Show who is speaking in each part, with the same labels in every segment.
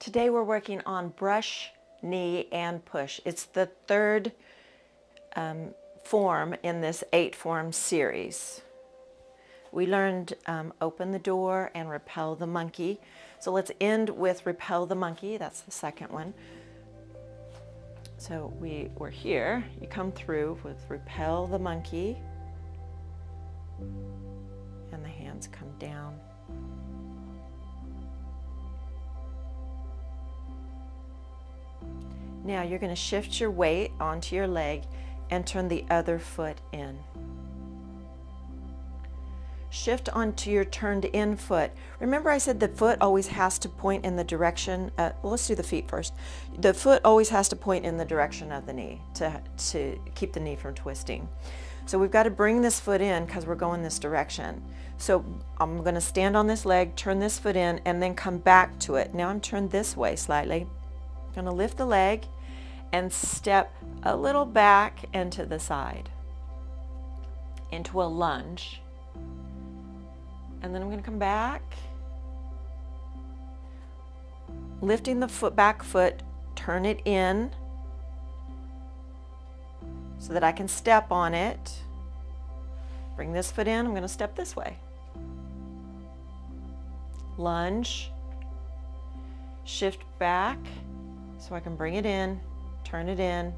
Speaker 1: Today we're working on brush, knee, and push. It's the third form in this 8-form series. We learned open the door and repel the monkey. So let's end with repel the monkey. That's the second one. So we're here. You come through with repel the monkey. And the hands come down. Now you're going to shift your weight onto your leg and turn the other foot in. Shift onto your turned in foot. Remember I said the foot always has to point in the direction, let's do the feet first. The foot always has to point in the direction of the knee to keep the knee from twisting. So we've got to bring this foot in because we're going this direction. So I'm going to stand on this leg, turn this foot in, and then come back to it. Now I'm turned this way slightly. I'm going to lift the leg and step a little back and to the side into a lunge. And then I'm going to come back, lifting the back foot, turn it in so that I can step on it. Bring this foot in, I'm going to step this way. Lunge, shift back so I can bring it in, turn it in.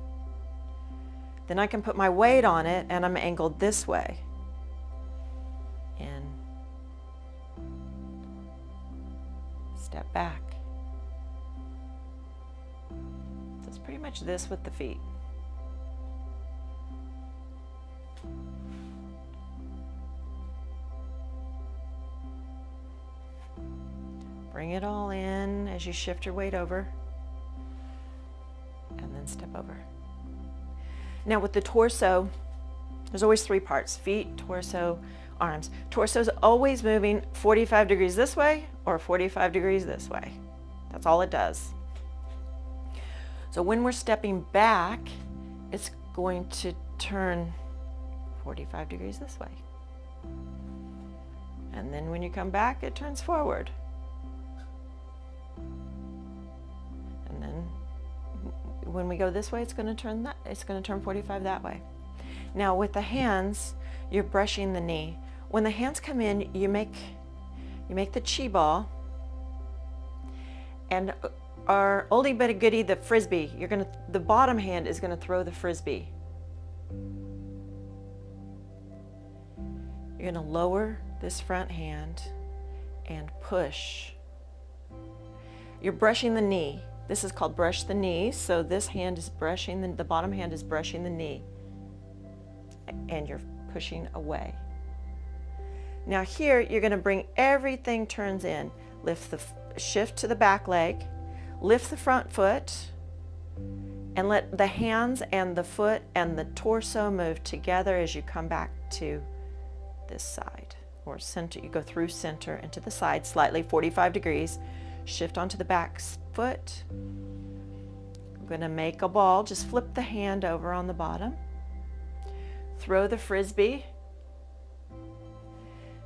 Speaker 1: Then I can put my weight on it and I'm angled this way. In, step back. So it's pretty much this with the feet. Bring it all in as you shift your weight over. And then step over. Now with the torso, there's always 3 parts: feet, torso, arms. Torso's always moving 45 degrees this way or 45 degrees this way. That's all it does. So when we're stepping back, it's going to turn 45 degrees this way. And then when you come back, it turns forward. And then when we go this way, it's going to turn 45 that way. Now with the hands, you're brushing the knee. When the hands come in, you make the chi ball, and our oldie but a goodie, the frisbee, the bottom hand is going to throw the frisbee. You're going to lower this front hand and push. You're brushing the knee. This is called brush the knee. So this hand is brushing, the bottom hand is brushing the knee. And you're pushing away. Now here, you're going to bring everything turns in. Shift to the back leg, lift the front foot, and let the hands and the foot and the torso move together as you come back to this side. Or center, you go through center and to the side slightly, 45 degrees. Shift onto the back foot. I'm going to make a ball. Just flip the hand over on the bottom. Throw the frisbee.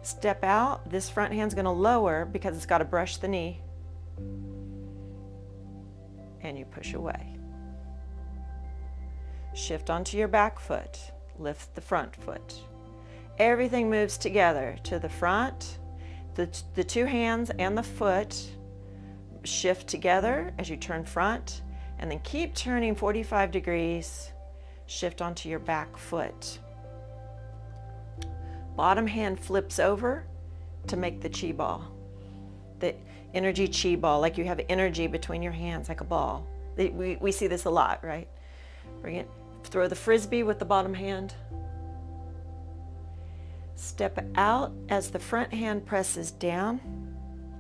Speaker 1: Step out. This front hand's going to lower because it's got to brush the knee. And you push away. Shift onto your back foot. Lift the front foot. Everything moves together to the front. The 2 hands and the foot shift together as you turn front, and then keep turning 45 degrees. Shift onto your back foot. Bottom hand flips over to make the chi ball. The energy chi ball, like you have energy between your hands like a ball. We see this a lot, right? Bring it, throw the frisbee with the bottom hand. Step out as the front hand presses down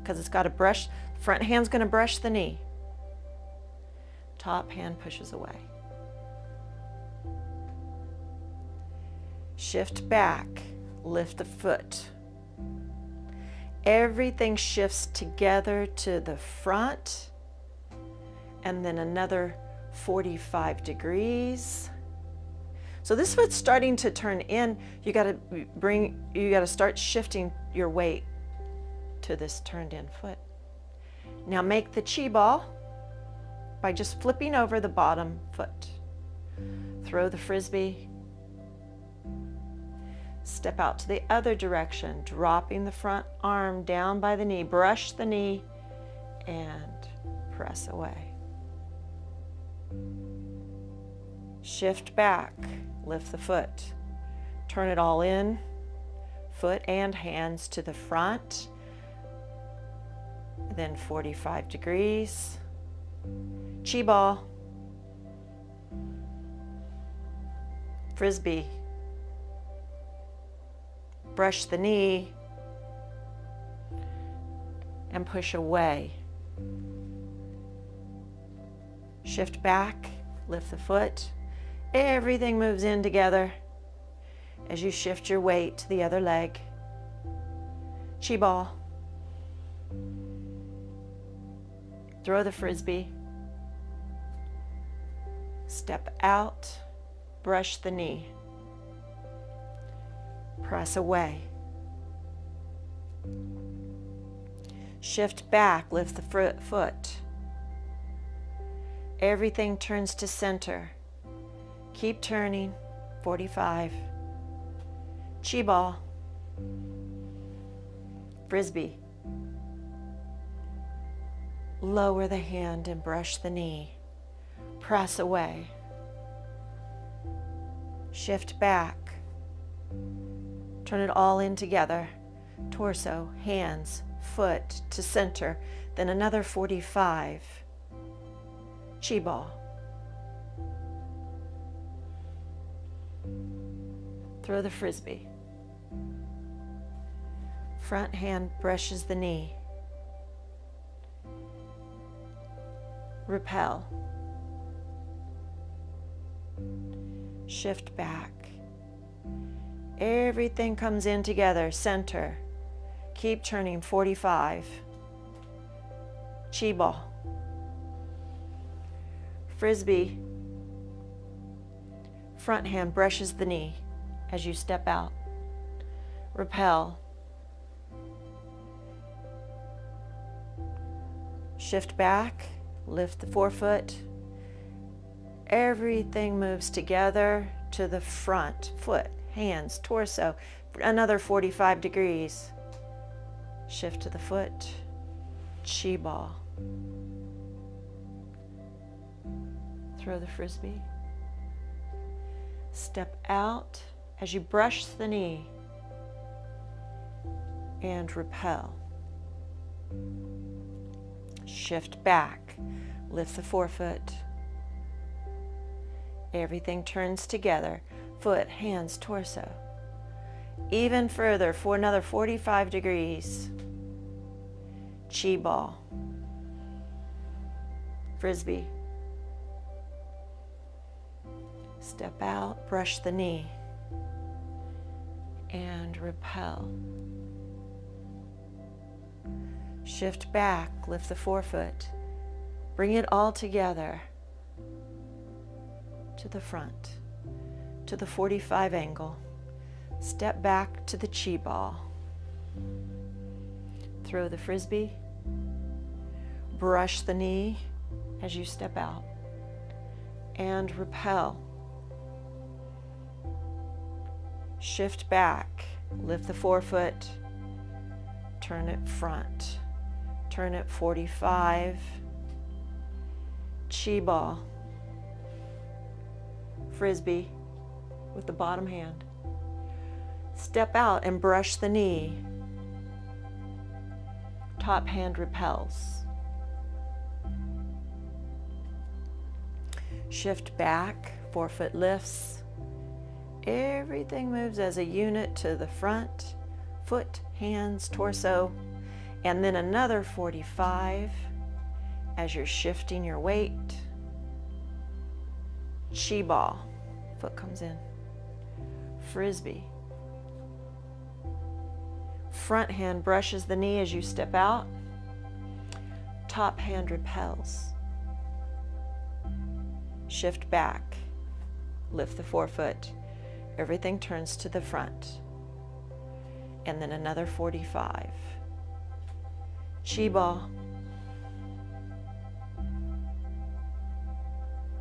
Speaker 1: because it's got to brush. Front hand's going to brush the knee. Top hand pushes away. Shift back, lift the foot. Everything shifts together to the front, and then another 45 degrees. So this foot's starting to turn in. You got to start shifting your weight to this turned in foot. Now make the chi ball by just flipping over the bottom foot. Throw the frisbee. Step out to the other direction, dropping the front arm down by the knee. Brush the knee and press away. Shift back, lift the foot. Turn it all in, foot and hands to the front. Then 45 degrees. Chi ball. Frisbee. Brush the knee and push away. Shift back, lift the foot. Everything moves in together as you shift your weight to the other leg. Chi ball. Throw the frisbee. Step out, brush the knee. Press away. Shift back, lift the foot. Everything turns to center. Keep turning, 45. Chi ball. Frisbee. Lower the hand and brush the knee. Press away. Shift back. Turn it all in together. Torso, hands, foot to center. Then another 45. Chi ball. Throw the frisbee. Front hand brushes the knee. Repel. Shift back. Everything comes in together, center. Keep turning, 45. Chi ball. Frisbee. Front hand brushes the knee as you step out. Repel. Shift back, lift the forefoot. Everything moves together to the front, foot, hands, torso, another 45 degrees. Shift to the foot, chi ball. Throw the frisbee. Step out as you brush the knee and repel. Shift back, lift the forefoot. Everything turns together, foot, hands, torso. Even further for another 45 degrees. Chi ball. Frisbee. Step out, brush the knee, and repel. Shift back, lift the forefoot. Bring it all together to the front, to the 45 angle. Step back to the chi ball. Throw the frisbee. Brush the knee as you step out and repel. Shift back, lift the forefoot, turn it front, turn it 45, chi ball, frisbee with the bottom hand. Step out and brush the knee. Top hand repels. Shift back, forefoot lifts. Everything moves as a unit to the front, foot, hands, torso, and then another 45 as you're shifting your weight. Chi ball, foot comes in. Frisbee. Front hand brushes the knee as you step out. Top hand repels. Shift back, lift the forefoot. Everything turns to the front. And then another 45. Chi ball.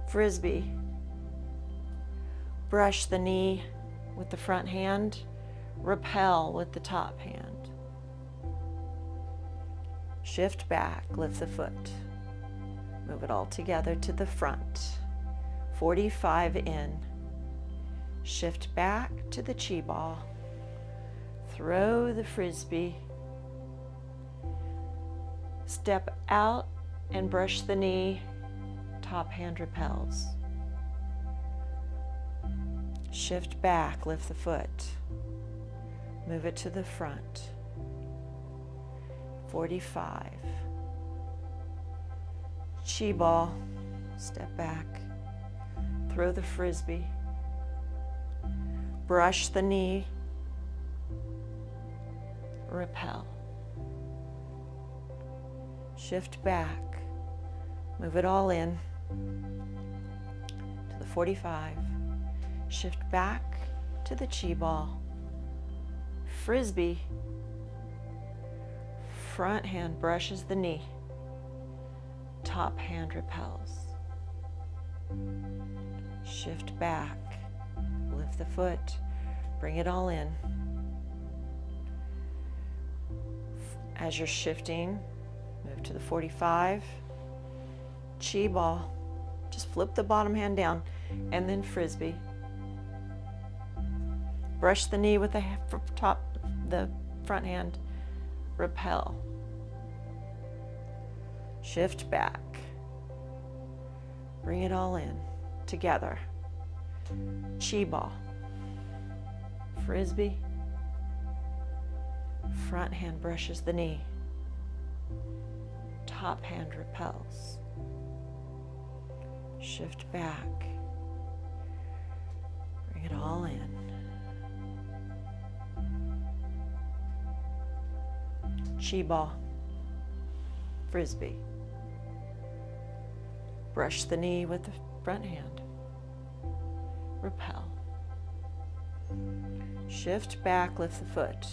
Speaker 1: Frisbee. Brush the knee with the front hand, repel with the top hand. Shift back, lift the foot. Move it all together to the front. 45 in. Shift back to the chi ball. Throw the frisbee. Step out and brush the knee. Top hand repels. Shift back, lift the foot. Move it to the front. 45. Chi ball, step back. Throw the frisbee. Brush the knee. Repel. Shift back. Move it all in to the 45. Shift back to the chi ball. Frisbee. Front hand brushes the knee. Top hand repels. Shift back. Lift the foot. Bring it all in. As you're shifting, move to the 45. Chi ball. Just flip the bottom hand down and then frisbee. Brush the knee with the front hand. Repel. Shift back. Bring it all in together. Chi ball. Frisbee. Front hand brushes the knee. Top hand repels. Shift back. Bring it all in. Chi ball. Frisbee. Brush the knee with the front hand. Repel. Shift back, lift the foot.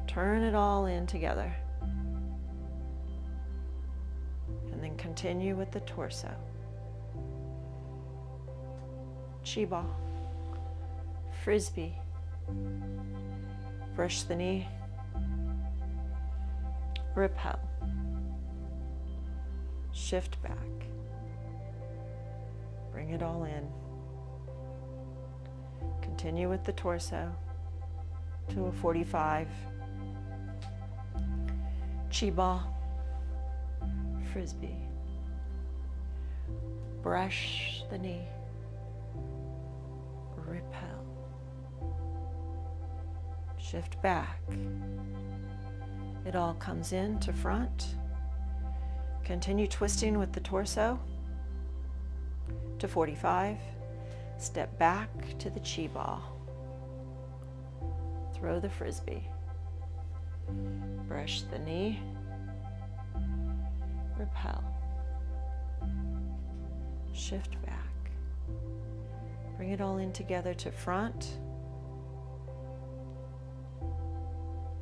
Speaker 1: Turn it all in together. And then continue with the torso. Chi ball. Frisbee. Brush the knee. Repel. Shift back. Bring it all in. Continue with the torso to a 45. Chi ball. Frisbee. Brush the knee. Repel. Shift back. It all comes in to front. Continue twisting with the torso to 45. Step back to the chi ball. Throw the frisbee. Brush the knee. Repel. Shift back. Bring it all in together to front.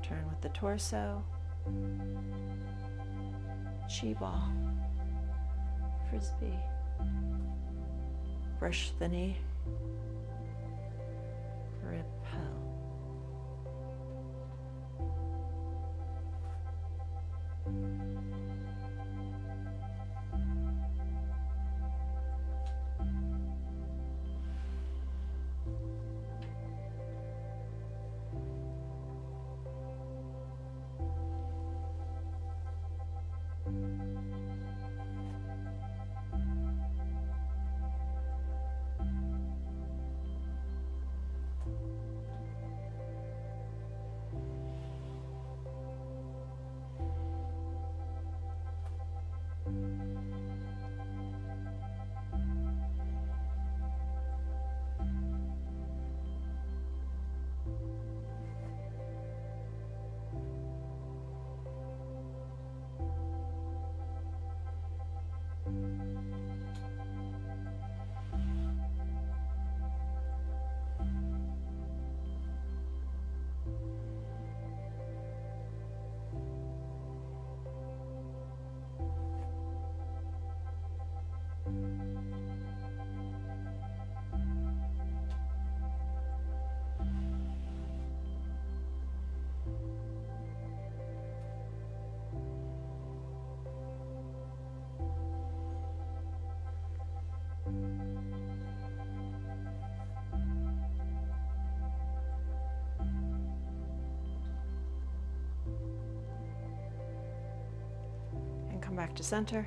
Speaker 1: Turn with the torso. Chi ball. Frisbee. Brush the knee. Repel. Come back to center.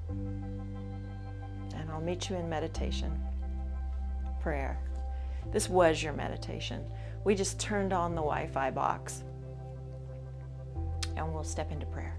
Speaker 1: And I'll meet you in meditation, prayer. This was your meditation. We just turned on the Wi-Fi box and we'll step into prayer.